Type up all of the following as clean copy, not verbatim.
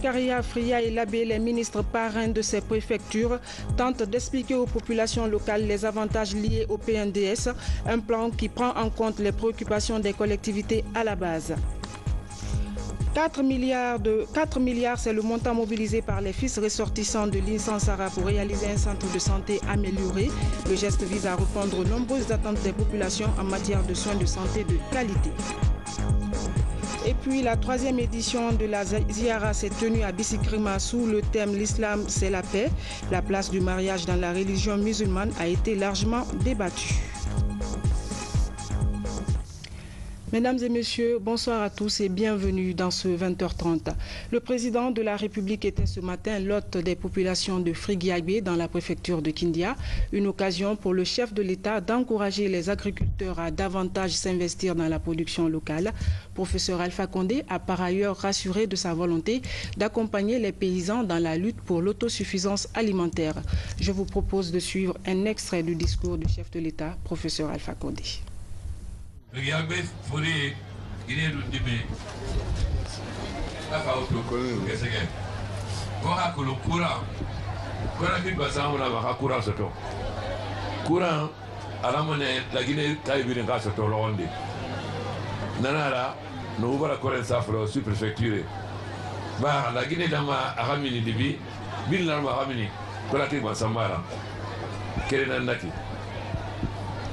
Zakaria Fria et Labé, les ministres parrains de ces préfectures, tentent d'expliquer aux populations locales les avantages liés au PNDS, un plan qui prend en compte les préoccupations des collectivités à la base. 4 milliards, c'est le montant mobilisé par les fils ressortissants de l'Insansara pour réaliser un centre de santé amélioré. Le geste vise à répondre aux nombreuses attentes des populations en matière de soins de santé de qualité. Et puis la 3e édition de la Ziara s'est tenue à Bissikrima sous le thème "L'islam, c'est la paix". La place du mariage dans la religion musulmane a été largement débattue. Mesdames et messieurs, bonsoir à tous et bienvenue dans ce 20h30. Le président de la République était ce matin l'hôte des populations de Frigiagbé dans la préfecture de Kindia. Une occasion pour le chef de l'État d'encourager les agriculteurs à davantage s'investir dans la production locale. Professeur Alpha Condé a par ailleurs rassuré de sa volonté d'accompagner les paysans dans la lutte pour l'autosuffisance alimentaire. Je vous propose de suivre un extrait du discours du chef de l'État, professeur Alpha Condé. Regardez, Fori, Guinée du Dibé. La Faoutou, qu'est-ce que c'est? Voilà que le courant, quand on a fait passer, on a un courant sur tout. Courant, à la monnaie, la Guinée, Taïbiri, n'a pas le Rwanda. Nanara, nous ouvrons la Corée Safro, sous-préfecture. Bah, la Guinée, dans ma Aramini Dibi, Bin Lama Aramini, Kolati Massamara, Kerenanaki.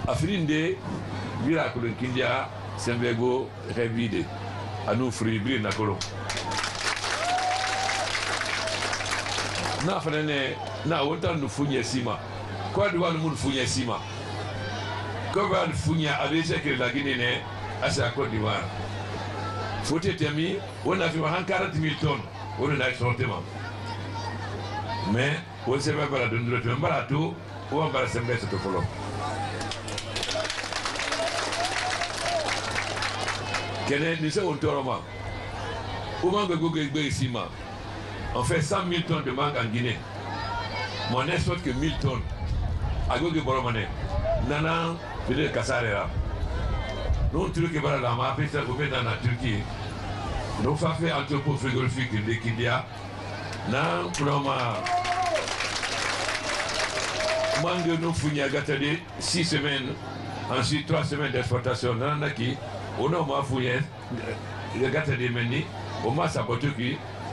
Afrine Vira Kulun Kindia, Sembego, Revide, à nous fruits, Nakolo. Na Fanene, na autant nous fouiller Sima. Quoi doit nous fouiller Sima? Comment nous fouiller avec ce que la Guinée à sa Côte d'Ivoire? Faut-il terminer? On a fait 40 000 tonnes, on a exporté. Mais on ne sait pas la donner le barato, ou on va s'embêter ce follow. Nous sommes au Toroma. Au manque de Google Sima, on fait 100 000 tonnes de mangue en Guinée. Mon export que 1000 tonnes. À Google Boromane. Nana, Fidel Kassarera. Nous, Turquie, la m'a fait ça dans la Turquie. Nous faisons fait un topo frigorifique de Kindia. Nan, Ploma. Mangue, nous fouillons à Gatade 6 semaines. Ensuite, 3 semaines d'exportation. Nanaki. On a fouillé, le gars de Meni, on m'a saboté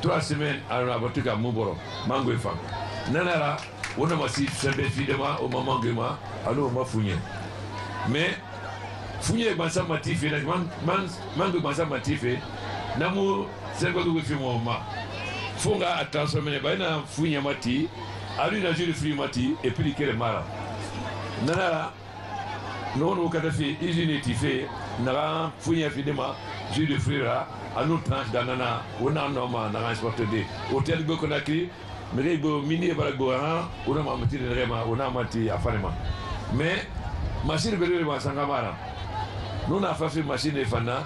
3 semaines à la voiture à Mouboro, Mango et Fang. Nanara, on a aussi fait des filles au moment de moi, alors on m'a fouillé. Mais, fouillé, Bansa Matifé, Mango Bansa Matifé, Namu, c'est quoi que vous faites moi? Fonga a transformé les bains, fouillé Mati, a lui, n'a joué le fruit Mati, et puis il est mara. Nanara, non, au cas de fait, il fait. N'a fouillé finalement, jus de fruits là, à nous tranche d'anana, on a un homme, on a exporté des hôtels Gokonakri, mais les mini baragoran, on a mati de rema, on a mati à Fanema. Mais, machine de Sangamara, nous avons fait machine de Fana,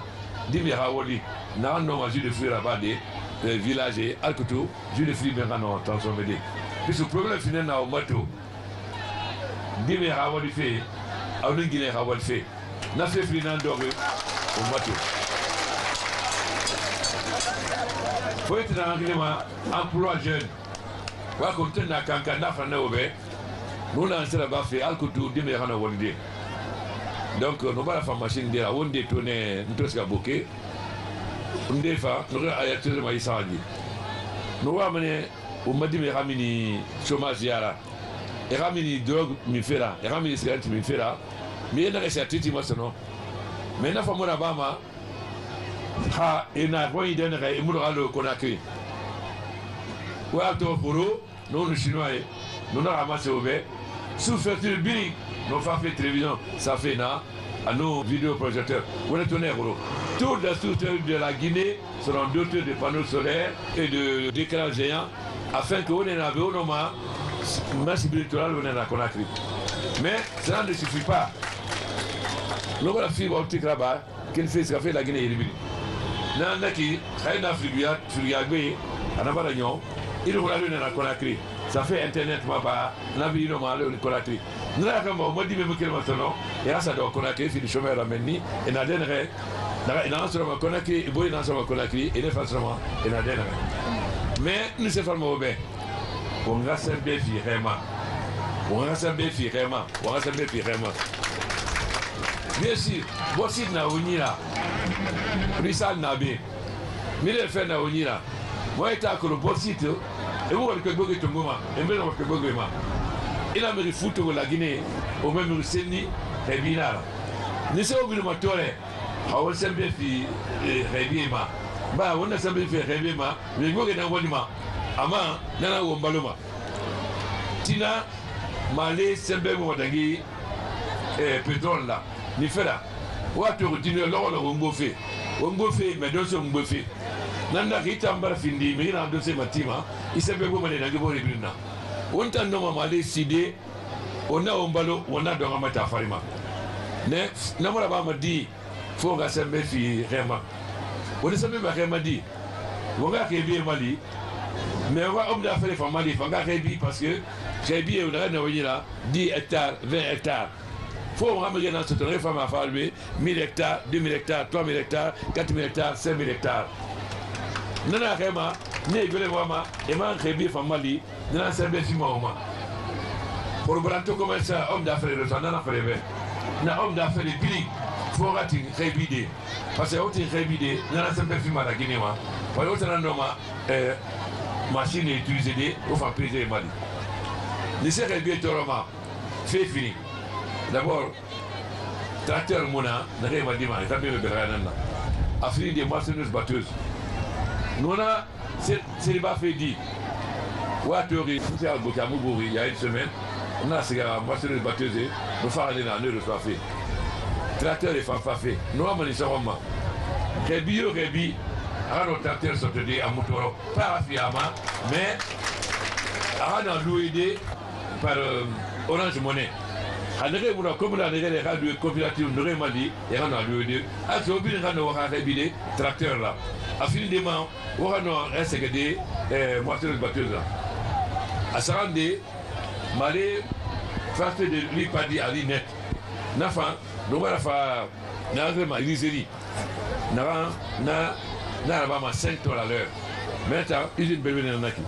d'Imirawoli, n'a un homme jus de fruits là-bas, des villages, Alkutu, jus de fruits bien transformé. Puis ce problème final au mato, d'Imirawoli fait, à une Guinée Rawali fait. N'a fait frinan d'orgue au bateau. Faut être dans l'engagement, emploi jeune. Quoi qu'on tienne à Kankana Fanaobe, nous lancer là-bas fait Alcoutou, Dimerana Wondé. Donc, nous allons faire machine de la Wondé tourner, nous tous à bouquet. Nous devons faire, nous allons aller à Maïsandi. Nous allons amener au Madime Ramini chômage Yara. Et Ramini drogue, mi fait là. Et Ramini cigarette, mi fait là. Mais il y a des certitudes, mais il y a des Bama, il y a des gens qui Conakry. Ou à Toporo, nous, les Chinois, nous avons ramassé au bain. Sous fertile Biri, nous avons fait télévision, ça fait à nos vidéoprojecteurs. On est tourné toutes les structures de la Guinée seront dotées de panneaux solaires et d'écrans géants afin qu'on ait un massif électoral à Conakry. Mais cela ne suffit pas. Nous avons fibre optique là-bas, qui fait ce qu'a fait la Guinée. Nous avons qui travaille dans Frigiagbé, à Navaragnon, il faut aller dans la Conakry. Ça fait Internet, nous avons normal au Conakry. Nous avons dit même qu'il y a maintenant, et là ça doit Conakry, c'est le chômeur à Menni, et nous avons Conakry, et nous avons Conakry, et nous avons et nous mais nous sommes formés bien. On va se bien vraiment. On va se bien vraiment. On va se bien vraiment. Bien sûr, voici na onira. Risal nabe. Mille fait na onira. Moi état que le voici tout. Et vous que bogue to ngoma. Et me que bogue ma. Il a me foot la Guinée. Au même Ruseni et Binara. Ni se obi ma tore. Hawo se bien fi rebima. Ba wona se bien fi rebima. Me bogue na wonima. Ama nana wo mbaloma. Tina Malé sembe mo dangi pétrole là. Ni fait là. Watu continue lolo ngbofe. Ngbofe me do so ngbofe. Nanda kitambara findi me na do se matima. Isembe go mane dangi bo rebina. Wonta no Malé sidé. Ona ombalo ona donga mata farima. Ne namora ba madi fo ga sembe fi rema. Woni sembe ba rema di. Wonga ke bi Mali. Mais on va homme d'affaires fa Mali fa ga rebi parce que j'ai bien on a là 10 hectares, 20 hectares. Faut ramener dans cette réforme à faire 1000 hectares, 2000 hectares, 3000 hectares, 4000 hectares, 5000 hectares. Nana Rema, ne gole wama, et man rebi fa Mali, nana sembe fi ma. Pour branto comme ça homme d'affaires de ça nana frère. Na homme d'affaires bili faut rating rebide. Parce que autre rebide, nana sembe fi ma la Guinée ma. Pour autre nana machine utilisée au faire plaisir Mali. Ne serait bien toroma fait fini. D'abord, tracteur mona, n'a rien à dire, il a bien le béranana. A fini des moissonneuses batteuses. Nous on a, c'est les bas fait dit. Ouatori, c'est à Bokamouguri, il y a une semaine, on a ces moissonneuses batteuses, nous faisons aller dans le soit fait. Tracteur et fanfa fait. Nous avons les saroma. Rébi. Alors, nos tracteurs sont aidés à Moutoro, pas à Fiama, mais à loué par Orange Monnaie. André Moura, comme la radio coopérative Ndoré Mali, et on a loué. À ce moment-là, on a rébilé tracteur là. À fin de mois, on a un SGD, moissonneuse batteuse là. À Sarandé, Malé, face de l'Ipadi à l'Inet. Nafa, nous allons faire une liserie. N'a pas 5 $ à l'heure. Maintenant, usine bébé n'a qui.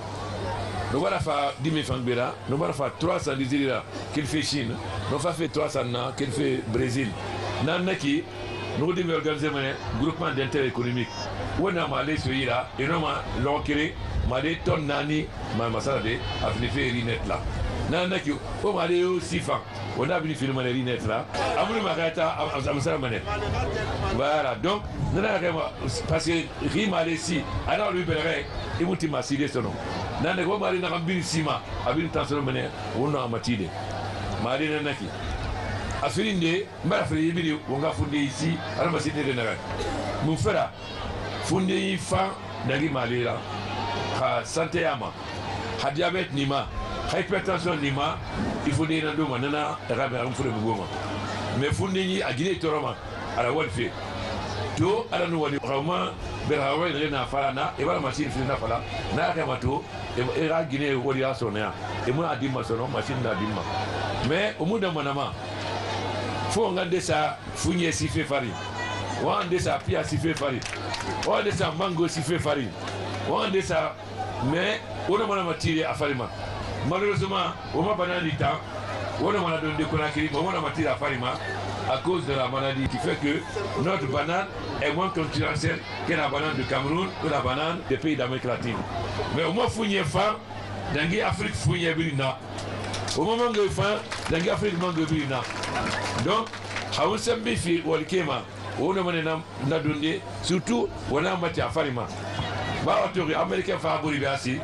Nous allons faire 10 000 francs de nous allons faire 300 là qu'il fait Chine. Nous allons faire 300 qu'il fait Brésil. Nanaki, nous allons organiser un groupement d'intérêt économique. Où on a malé sur là, et nous allons créer malé ton nani, ma masalade, à venir faire Rinet là. Nanaki, on va aller au Sifan. On a venu filmer les Rinet là. Amour Marata, voilà, donc, parce que Rima ici, alors lui, il m'a dit ma sidé son nom. Nan ko mari na bin sima abin tansoro mene wono amatide mari na naki afirinde mbara fere yibiri wonga funde ici ala maside de naga mun fera funde yi fa nagi malira ha santé yama ha diabète nima ha hypertension nima il faut des nando manana rabe am fure bugoma mais funde yi agine toroma ala walfe to ala no wali vraiment berawa rena falana e wala machine fina fala na remato e ra Guinée wali asona e mo adima sono machine na adima mais au muda manama fo ngande sa funye sife fari wande sa pia sife fari wande sa mango sife fari wande sa mais on a matière à farima malheureusement on m'a banani temps on a donné des conakry on a matière à farima à cause de la maladie qui fait que notre banane est moins concurrentielle que la banane du Cameroun ou la banane des pays d'Amérique latine. Mais au moins, il y a des femmes dans l'Afrique, il y a des femmes. Au moment où il y a des femmes dans l'Afrique, il y a des femmes. Donc, on s'est mis au Kema, on a donné, surtout, on a matié à Farima. Les Américains favorisent aussi.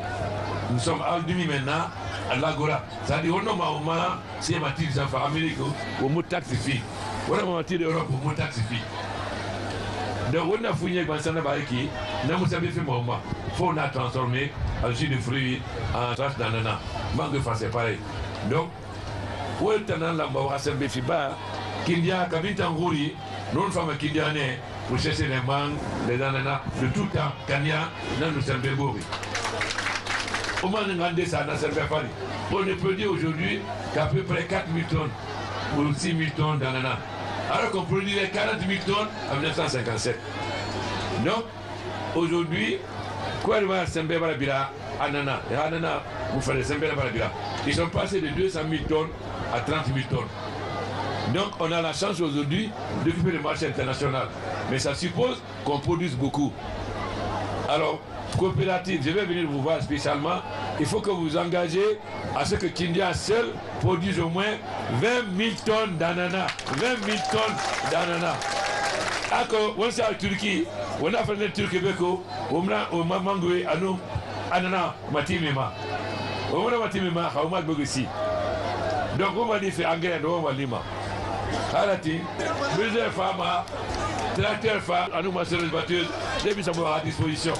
Nous sommes à demi maintenant à l'Agora. C'est-à-dire, on a c'est matière des enfants américains au mot taxi. On a matière d'Europe au mot taxi. Donc, on a fouillé dans le Baïki, nous avons fait moment. Il faut transformer en jus de fruits, en trace d'ananas. Mangue c'est pareil. Donc, où est le temps là, on va s'en béfiba, qu'il y a Kabita Ngouri, nous sommes Kindianais, pour chercher les mangues, les ananas, de tout temps, Kanya, nous sommes bébouri. Au moins, on a ça, on peut dire aujourd'hui qu'à peu près 4 000 tonnes ou 6 000 tonnes d'ananas. Alors qu'on produisait 40 000 tonnes en 1957. Donc, aujourd'hui, Ils sont passés de 200 000 tonnes à 30 000 tonnes. Donc on a la chance aujourd'hui d'occuper le marché international. Mais ça suppose qu'on produise beaucoup. Alors, coopérative, je vais venir vous voir spécialement. Il faut que vous vous engagez à ce que Kindia seul produise au moins 20 000 tonnes d'ananas. 20 000 tonnes d'ananas. Ako, on sait en Turquie, on a fait le Turquie beko, on a mangoué à nous, ananas, matimima. On a matimima, on a ici. Donc on va dire c'est engrais, on va lima. Halati, plusieurs femmes, tracteurs femmes, à nous masser les batteuses, les mis à disposition.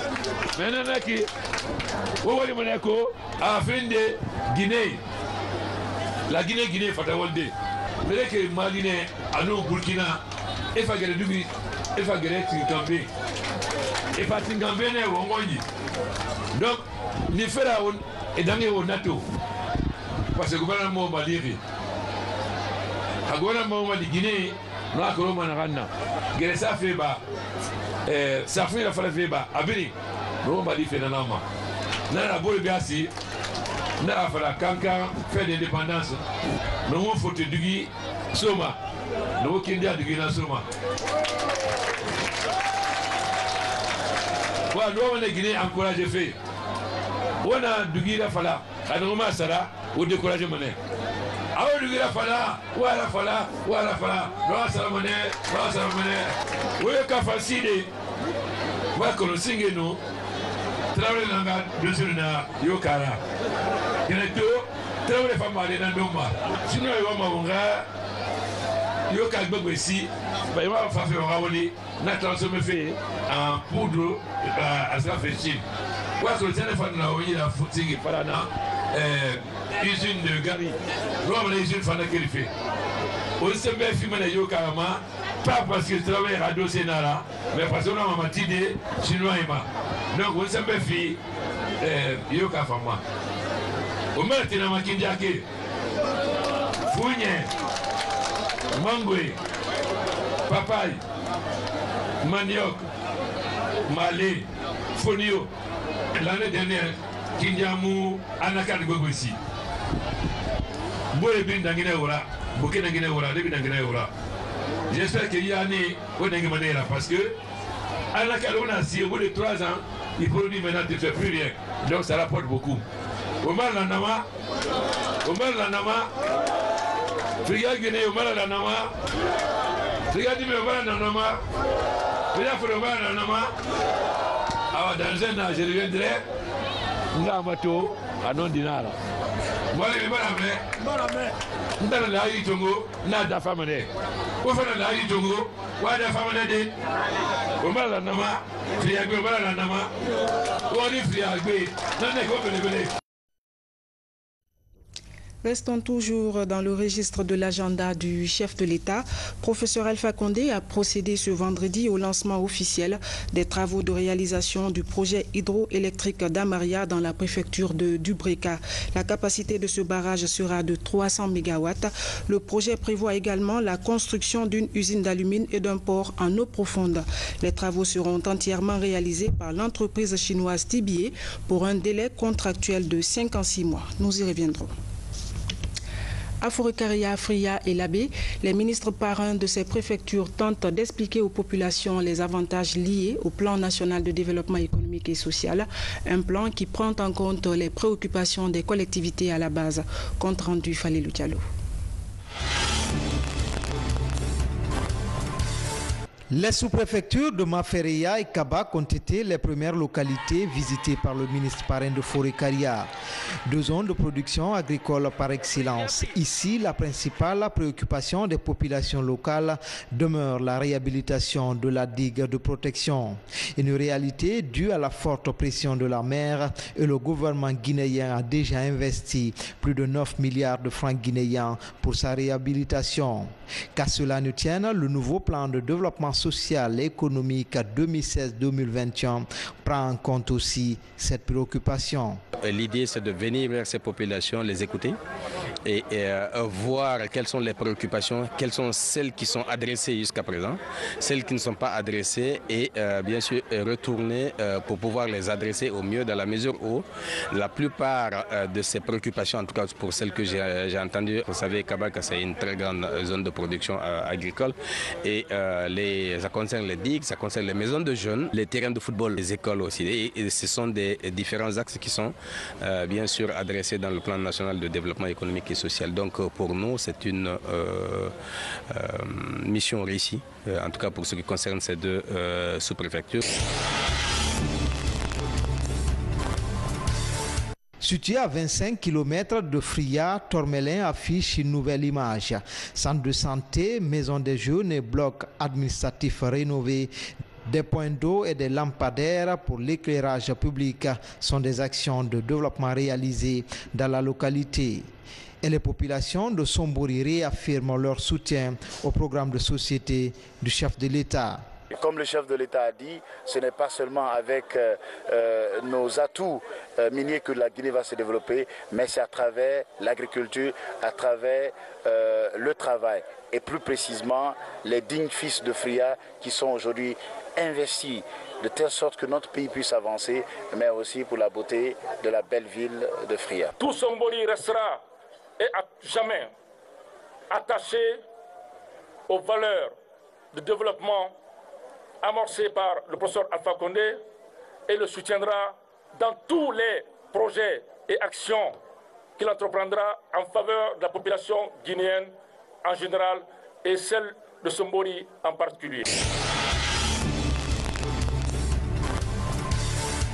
Maintenant qui, on va dire à la fin de Guinée, la Guinée Fatawalde, mais que Maline, à nous Burkina, et Fagere Dubi, et Fagere Tingambe, et pas Tingambe ne Wongoyi. Donc, ni Feraon et dans le NATO, parce que le gouvernement va dire. Le gouvernement de Guinée, nous avons Manarana, Gressa Feba, Safri la Feba, Abiri, nous avons dit Fénanama. Nous avons dit Biasi, nous avons fait la Kankan, fait l'indépendance, nous avons fait Dugi, Soma, nous avons Kindia Dugi na Soma. Nous avons Guinée encouragé fait. On a Dugi la Fala, à nous Sara, ou décourager Mané. Awo dugira fala wala fala wa salamane we ka faside wa kono singeno travel nanga dosuna yokara keneto travel famale na ndoma sino yo mabunga yoka gbegwesi ba yo fa fe rawoli na transformer fait en poudre à ça fait chine wa ko téléphone na oyi la footing para na usine de Gary. Nous avons les usines Fana fait. On se met filmer les Yokarama, pas parce que je travaille à dossier Nara, mais parce qu'on a ma matide chinois et ma. Donc on se met filmer Yokarama. On met dans ma Kindiake, Fougné, Mangoué, Papaye, Manioc, Malé, Fonio. L'année dernière, Kindiamou, Anakar Gogossi. J'espère qu'il y a année parce que à la Calona, si au bout de 3 ans, il produit maintenant ne fait plus rien. Donc ça rapporte beaucoup. Omar Lanama, Friga Guinée, Omar Lanama, Friga Dime Omar Lanama, Friga Omar Lanama. Alors dans un an, je reviendrai. Ngamato, à non dinara. Voilà, mais dans la rue Tongo, n'a pas famille. Au fond de la rue Tongo, quoi de famille de Omar Nama, Friagbe, Omar Nama, ou on Friagbe, n'en est pas. Restons toujours dans le registre de l'agenda du chef de l'État. Professeur Alpha Condé a procédé ce vendredi au lancement officiel des travaux de réalisation du projet hydroélectrique d'Amaria dans la préfecture de Dubreka. La capacité de ce barrage sera de 300 MW. Le projet prévoit également la construction d'une usine d'alumine et d'un port en eau profonde. Les travaux seront entièrement réalisés par l'entreprise chinoise TBA pour un délai contractuel de 56 mois. Nous y reviendrons. À Forêt-Caria, Fria et Labé, les ministres parrains de ces préfectures tentent d'expliquer aux populations les avantages liés au plan national de développement économique et social, un plan qui prend en compte les préoccupations des collectivités à la base. Compte rendu Falilou Diallo. Les sous-préfectures de Mafereya et Kabak ont été les premières localités visitées par le ministre parrain de Forêt-Caria. 2 zones de production agricole par excellence. Ici, la principale préoccupation des populations locales demeure la réhabilitation de la digue de protection. Une réalité due à la forte pression de la mer et le gouvernement guinéen a déjà investi plus de 9 milliards de francs guinéens pour sa réhabilitation. Qu'à cela ne tienne, le nouveau plan de développement social et économique 2016-2021 prend en compte aussi cette préoccupation. L'idée, c'est de venir vers ces populations, les écouter et voir quelles sont les préoccupations, quelles sont celles qui sont adressées jusqu'à présent, celles qui ne sont pas adressées et bien sûr retourner pour pouvoir les adresser au mieux dans la mesure où la plupart de ces préoccupations, en tout cas pour celles que j'ai entendues, vous savez Kabaka c'est une très grande zone de production agricole et ça concerne les digues, ça concerne les maisons de jeunes, les terrains de football, les écoles aussi et ce sont des différents axes qui sont bien sûr adressés dans le plan national de développement économique et social. Donc pour nous c'est une mission réussie, en tout cas pour ce qui concerne ces deux sous-préfectures. Situé à 25 km de Fria, Tormelin affiche une nouvelle image. Centre de santé, maison des jeunes et blocs administratifs rénovés. Des points d'eau et des lampadaires pour l'éclairage public sont des actions de développement réalisées dans la localité. Et les populations de Sombori réaffirment leur soutien au programme de société du chef de l'État. Comme le chef de l'État a dit, ce n'est pas seulement avec nos atouts miniers que la Guinée va se développer, mais c'est à travers l'agriculture, à travers le travail. Et plus précisément, les dignes fils de Fria qui sont aujourd'hui investis de telle sorte que notre pays puisse avancer, mais aussi pour la beauté de la belle ville de Fria. Tout Sombori restera et à jamais attaché aux valeurs de développement amorcées par le professeur Alpha Condé et le soutiendra dans tous les projets et actions qu'il entreprendra en faveur de la population guinéenne en général et celle de Sombori en particulier.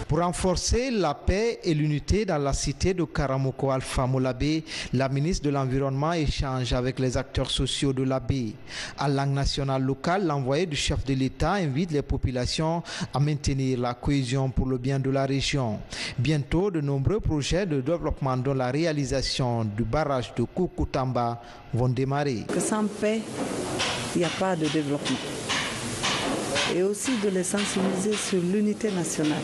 Pour renforcer la paix et l'unité dans la cité de Karamoko Alpha Molabé, la ministre de l'Environnement échange avec les acteurs sociaux de la baie. À langue nationale locale, l'envoyé du chef de l'État invite les populations à maintenir la cohésion pour le bien de la région. Bientôt, de nombreux projets de développement dont la réalisation du barrage de Kukutamba vont démarrer. Que sans paix, il n'y a pas de développement. Et aussi de les sensibiliser sur l'unité nationale.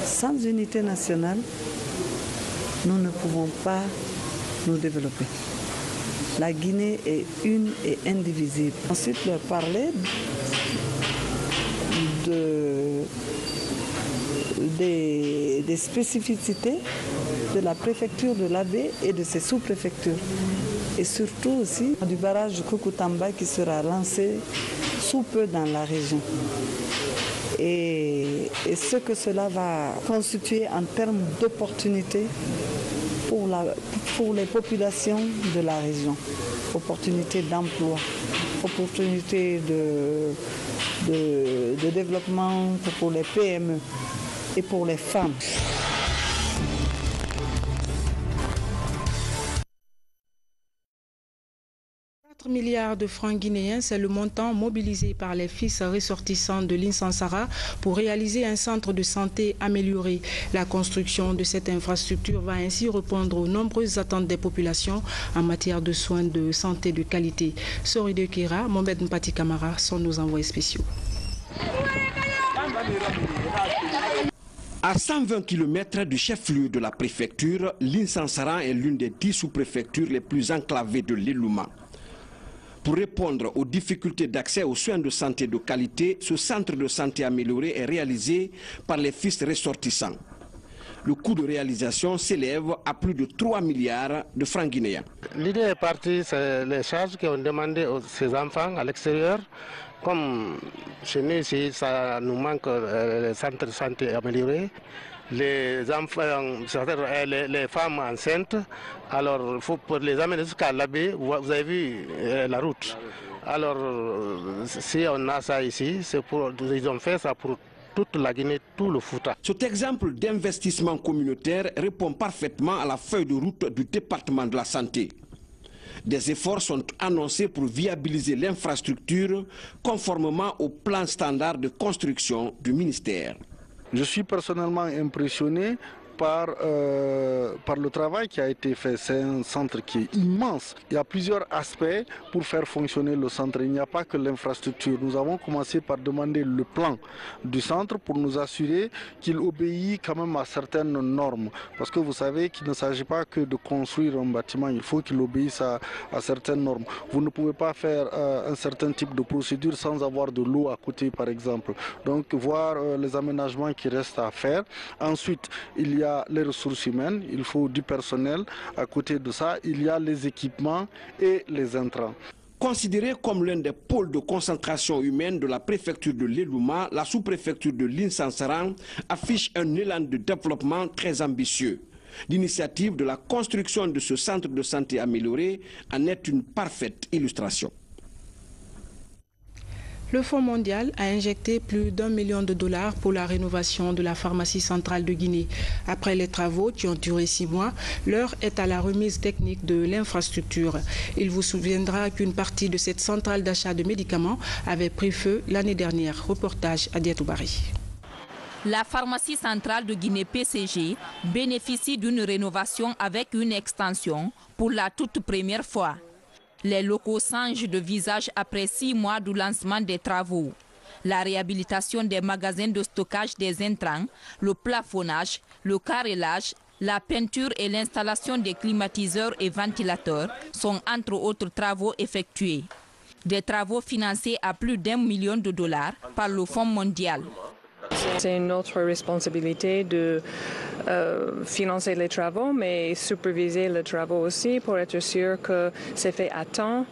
Sans unité nationale, nous ne pouvons pas nous développer. La Guinée est une et indivisible. Ensuite, leur parler des spécificités de la préfecture de l'Abbé et de ses sous-préfectures. Et surtout aussi du barrage de Kukutamba qui sera lancé sous peu dans la région. Et ce que cela va constituer en termes d'opportunités pour les populations de la région. Opportunités d'emploi, opportunités de développement pour les PME et pour les femmes. 4 milliards de francs guinéens, c'est le montant mobilisé par les fils ressortissants de l'Insansara pour réaliser un centre de santé amélioré. La construction de cette infrastructure va ainsi répondre aux nombreuses attentes des populations en matière de soins de santé de qualité. Sori de Kira, Mohamed Mpati Kamara sont nos envoyés spéciaux. À 120 km du chef-lieu de la préfecture, l'Insansara est l'une des 10 sous-préfectures les plus enclavées de l'Elouma. Pour répondre aux difficultés d'accès aux soins de santé de qualité, ce centre de santé amélioré est réalisé par les fils ressortissants. Le coût de réalisation s'élève à plus de 3 milliards de francs guinéens. L'idée est partie, c'est les charges qu'on demandait à ces enfants à l'extérieur. Comme chez nous ici, ça nous manque le centre de santé amélioré. Les enfants, les femmes enceintes, alors il faut pour les amener jusqu'à l'Abbé, vous avez vu la route. Alors si on a ça ici, ils ont fait ça pour toute la Guinée, tout le Fouta. Cet exemple d'investissement communautaire répond parfaitement à la feuille de route du département de la santé. Des efforts sont annoncés pour viabiliser l'infrastructure conformément au plan standard de construction du ministère. Je suis personnellement impressionné par le travail qui a été fait. C'est un centre qui est immense. Il y a plusieurs aspects pour faire fonctionner le centre. Il n'y a pas que l'infrastructure. Nous avons commencé par demander le plan du centre pour nous assurer qu'il obéit quand même à certaines normes. Parce que vous savez qu'il ne s'agit pas que de construire un bâtiment, il faut qu'il obéisse à certaines normes. Vous ne pouvez pas faire un certain type de procédure sans avoir de l'eau à côté, par exemple. Donc voir les aménagements qui restent à faire. Ensuite, il y a les ressources humaines, il faut du personnel. À côté de ça, il y a les équipements et les intrants. Considérée comme l'un des pôles de concentration humaine de la préfecture de l'Elouma, la sous-préfecture de l'Insansaran affiche un élan de développement très ambitieux. L'initiative de la construction de ce centre de santé amélioré en est une parfaite illustration. Le Fonds mondial a injecté plus d'1 million de dollars pour la rénovation de la pharmacie centrale de Guinée. Après les travaux qui ont duré 6 mois, l'heure est à la remise technique de l'infrastructure. Il vous souviendra qu'une partie de cette centrale d'achat de médicaments avait pris feu l'année dernière. Reportage à Diatoubari. La pharmacie centrale de Guinée PCG bénéficie d'une rénovation avec une extension pour la toute première fois. Les locaux changent de visage après 6 mois du lancement des travaux. La réhabilitation des magasins de stockage des intrants, le plafonnage, le carrelage, la peinture et l'installation des climatiseurs et ventilateurs sont entre autres travaux effectués. Des travaux financés à plus d'1 million de dollars par le Fonds mondial. C'est notre responsabilité de financer les travaux, mais superviser les travaux aussi pour être sûr que c'est fait à temps,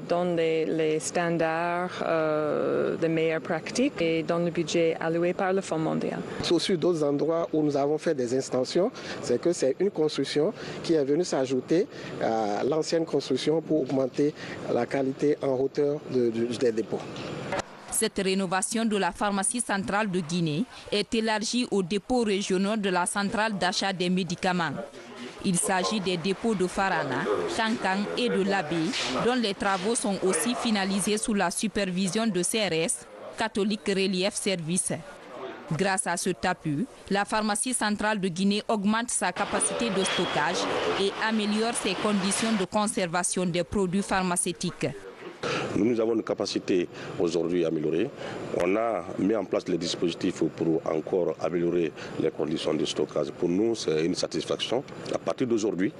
dans les standards de meilleures pratiques et dans le budget alloué par le Fonds mondial. Sur d'autres endroits où nous avons fait des extensions, c'est que c'est une construction qui est venue s'ajouter à l'ancienne construction pour augmenter la qualité en hauteur des dépôts. Cette rénovation de la pharmacie centrale de Guinée est élargie aux dépôts régionaux de la centrale d'achat des médicaments. Il s'agit des dépôts de Farana, Kankan et de Labé, dont les travaux sont aussi finalisés sous la supervision de CRS, Catholic Relief Service. Grâce à cet appui, la pharmacie centrale de Guinée augmente sa capacité de stockage et améliore ses conditions de conservation des produits pharmaceutiques. Nous avons une capacité aujourd'hui améliorée. On a mis en place les dispositifs pour encore améliorer les conditions de stockage. Pour nous, c'est une satisfaction. À partir d'aujourd'hui,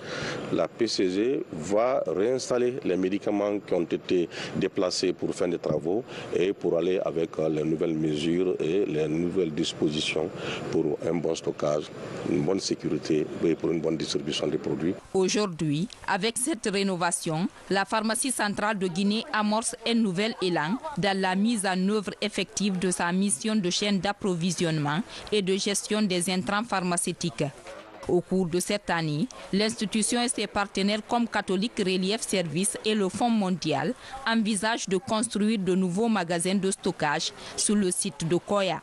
la PCG va réinstaller les médicaments qui ont été déplacés pour faire des travaux et pour aller avec les nouvelles mesures et les nouvelles dispositions pour un bon stockage, une bonne sécurité et pour une bonne distribution des produits. Aujourd'hui, avec cette rénovation, la pharmacie centrale de Guinée amorce un nouvel élan dans la mise en œuvre effective de sa mission de chaîne d'approvisionnement et de gestion des intrants pharmaceutiques. Au cours de cette année, l'institution et ses partenaires comme Catholic Relief Service et le Fonds mondial envisagent de construire de nouveaux magasins de stockage sur le site de Koya.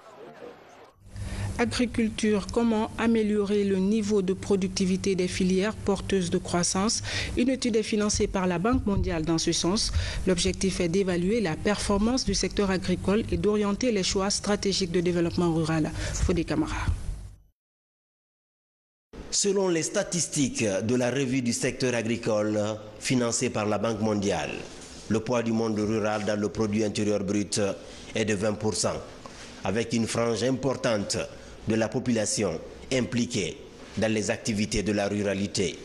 Agriculture, comment améliorer le niveau de productivité des filières porteuses de croissance? Une étude est financée par la Banque mondiale dans ce sens. L'objectif est d'évaluer la performance du secteur agricole et d'orienter les choix stratégiques de développement rural. Fodé Camara. Selon les statistiques de la revue du secteur agricole financée par la Banque mondiale, le poids du monde rural dans le produit intérieur brut est de 20%, avec une frange importante de la population impliquée dans les activités de la ruralité,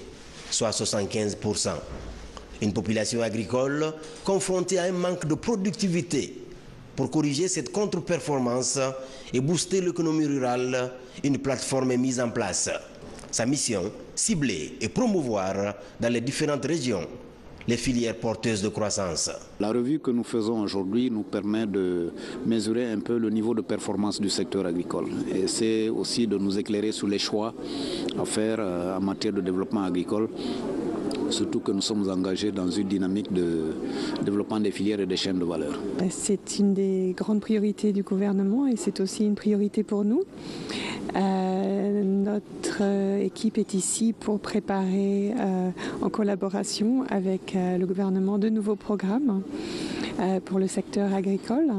soit 75%. Une population agricole confrontée à un manque de productivité. Pour corriger cette contre-performance et booster l'économie rurale, une plateforme est mise en place. Sa mission, cibler et promouvoir dans les différentes régions les filières porteuses de croissance. La revue que nous faisons aujourd'hui nous permet de mesurer un peu le niveau de performance du secteur agricole. Et c'est aussi de nous éclairer sur les choix à faire en matière de développement agricole, surtout que nous sommes engagés dans une dynamique de développement des filières et des chaînes de valeur. C'est une des grandes priorités du gouvernement et c'est aussi une priorité pour nous. Notre équipe est ici pour préparer en collaboration avec le gouvernement de nouveaux programmes pour le secteur agricole.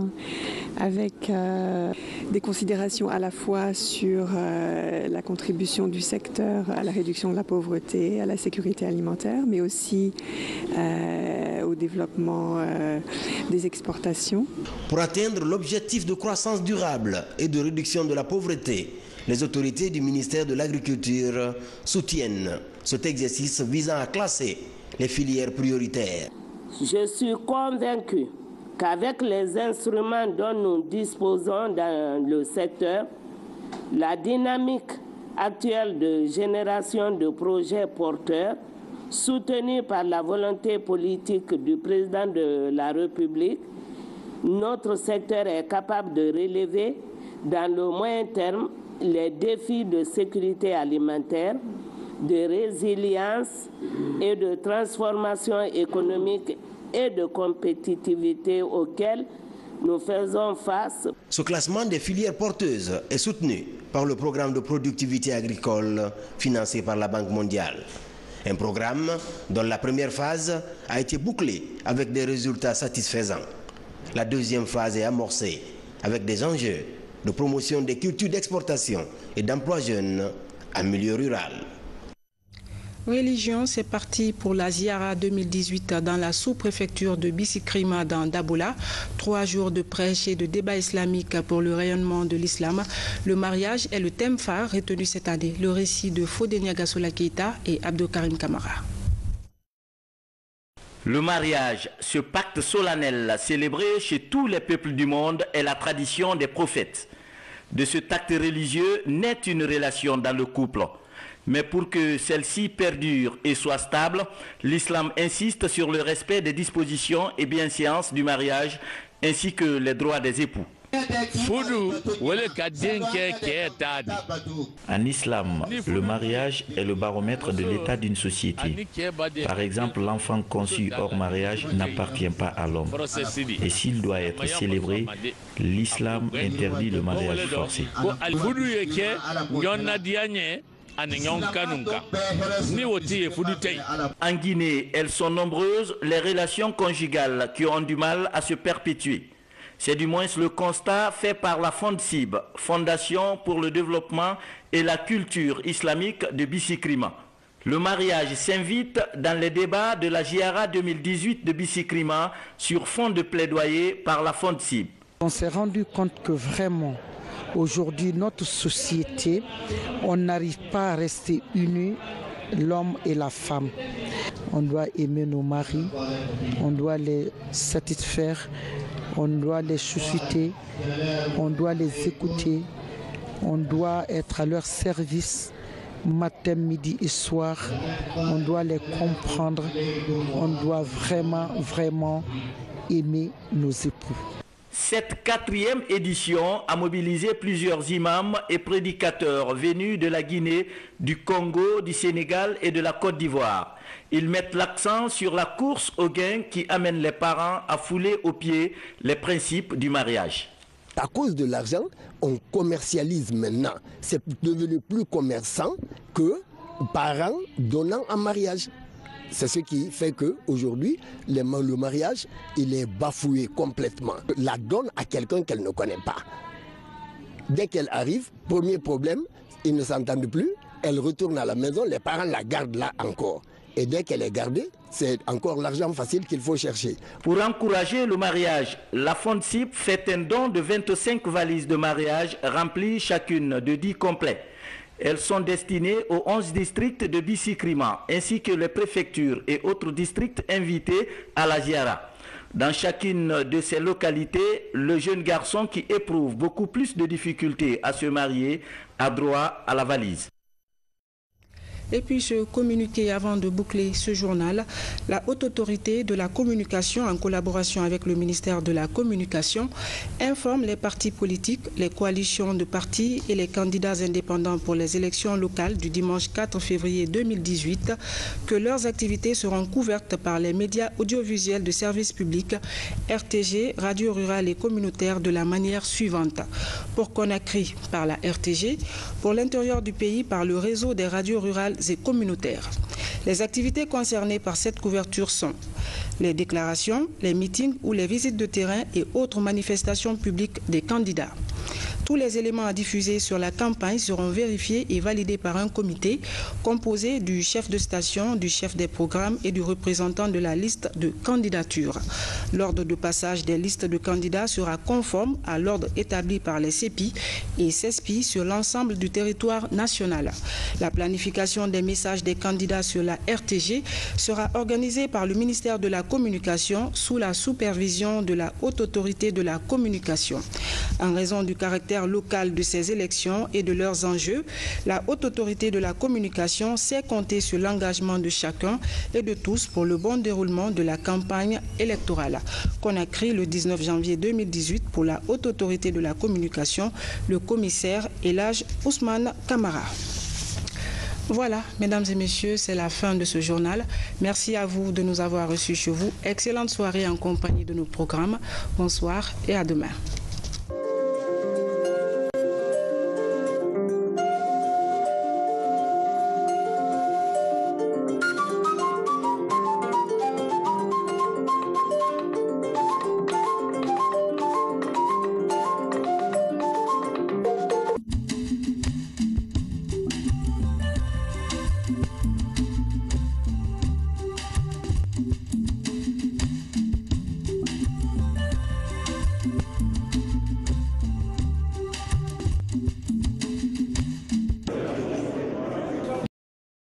avec des considérations à la fois sur la contribution du secteur à la réduction de la pauvreté, à la sécurité alimentaire, mais aussi au développement des exportations. Pour atteindre l'objectif de croissance durable et de réduction de la pauvreté, les autorités du ministère de l'Agriculture soutiennent cet exercice visant à classer les filières prioritaires. Je suis convaincu qu'avec les instruments dont nous disposons dans le secteur, la dynamique actuelle de génération de projets porteurs, soutenue par la volonté politique du président de la République, notre secteur est capable de relever dans le moyen terme les défis de sécurité alimentaire, de résilience et de transformation économique et de compétitivité auxquels nous faisons face. Ce classement des filières porteuses est soutenu par le programme de productivité agricole financé par la Banque mondiale. Un programme dont la première phase a été bouclée avec des résultats satisfaisants. La deuxième phase est amorcée avec des enjeux de promotion des cultures d'exportation et d'emploi jeunes en milieu rural. Religion, c'est parti pour la Ziara 2018 dans la sous-préfecture de Bisikrima dans Dabola. 3 jours de prêche et de débat islamique pour le rayonnement de l'islam. Le mariage est le thème phare retenu cette année. Le récit de Fodenia Gassola Keita et Abdelkarim Kamara. Le mariage, ce pacte solennel célébré chez tous les peuples du monde, est la tradition des prophètes. De cet acte religieux naît une relation dans le couple. Mais pour que celle-ci perdure et soit stable, l'islam insiste sur le respect des dispositions et bienséances du mariage ainsi que les droits des époux. En islam, le mariage est le baromètre de l'état d'une société. Par exemple, l'enfant conçu hors mariage n'appartient pas à l'homme. Et s'il doit être célébré, l'islam interdit le mariage forcé. En Guinée, elles sont nombreuses, les relations conjugales qui ont du mal à se perpétuer. C'est du moins le constat fait par la FONDCIB, Fondation pour le développement et la culture islamique de Bisikrima. Le mariage s'invite dans les débats de la Ziara 2018 de Bisikrima sur fond de plaidoyer par la FONDCIB. On s'est rendu compte que vraiment, aujourd'hui, notre société, on n'arrive pas à rester unis, l'homme et la femme. On doit aimer nos maris, on doit les satisfaire, on doit les susciter, on doit les écouter, on doit être à leur service matin, midi et soir, on doit les comprendre, on doit vraiment aimer nos époux. Cette 4e édition a mobilisé plusieurs imams et prédicateurs venus de la Guinée, du Congo, du Sénégal et de la Côte d'Ivoire. Ils mettent l'accent sur la course au gain qui amène les parents à fouler aux pieds les principes du mariage. À cause de l'argent, on commercialise maintenant. C'est devenu plus commerçant que parents donnant en mariage. C'est ce qui fait qu'aujourd'hui, le mariage, il est bafoué complètement. La donne à quelqu'un qu'elle ne connaît pas. Dès qu'elle arrive, premier problème, ils ne s'entendent plus, elle retourne à la maison, les parents la gardent là encore. Et dès qu'elle est gardée, c'est encore l'argent facile qu'il faut chercher. Pour encourager le mariage, la FONDCIB fait un don de 25 valises de mariage remplies chacune de 10 complets. Elles sont destinées aux 11 districts de Bisikrima, ainsi que les préfectures et autres districts invités à la Ziara. Dans chacune de ces localités, le jeune garçon qui éprouve beaucoup plus de difficultés à se marier a droit à la valise. Et puis ce communiqué avant de boucler ce journal, la Haute Autorité de la Communication en collaboration avec le ministère de la Communication informe les partis politiques, les coalitions de partis et les candidats indépendants pour les élections locales du dimanche 4 février 2018 que leurs activités seront couvertes par les médias audiovisuels de service public, RTG, Radio Rurale et Communautaire de la manière suivante. Pour Conakry par la RTG, pour l'intérieur du pays par le réseau des radios rurales et communautaires. Les activités concernées par cette couverture sont les déclarations, les meetings ou les visites de terrain et autres manifestations publiques des candidats. Tous les éléments à diffuser sur la campagne seront vérifiés et validés par un comité composé du chef de station, du chef des programmes et du représentant de la liste de candidature. L'ordre de passage des listes de candidats sera conforme à l'ordre établi par les CEPI et CESPI sur l'ensemble du territoire national. La planification des messages des candidats sur la RTG sera organisée par le ministère de la Communication sous la supervision de la Haute Autorité de la Communication. En raison du caractère local de ces élections et de leurs enjeux, la Haute Autorité de la Communication sait compter sur l'engagement de chacun et de tous pour le bon déroulement de la campagne électorale. Conakry, le 19 janvier 2018, pour la Haute Autorité de la Communication, le commissaire Elhadj Ousmane Kamara. Voilà, mesdames et messieurs, c'est la fin de ce journal. Merci à vous de nous avoir reçus chez vous. Excellente soirée en compagnie de nos programmes. Bonsoir et à demain.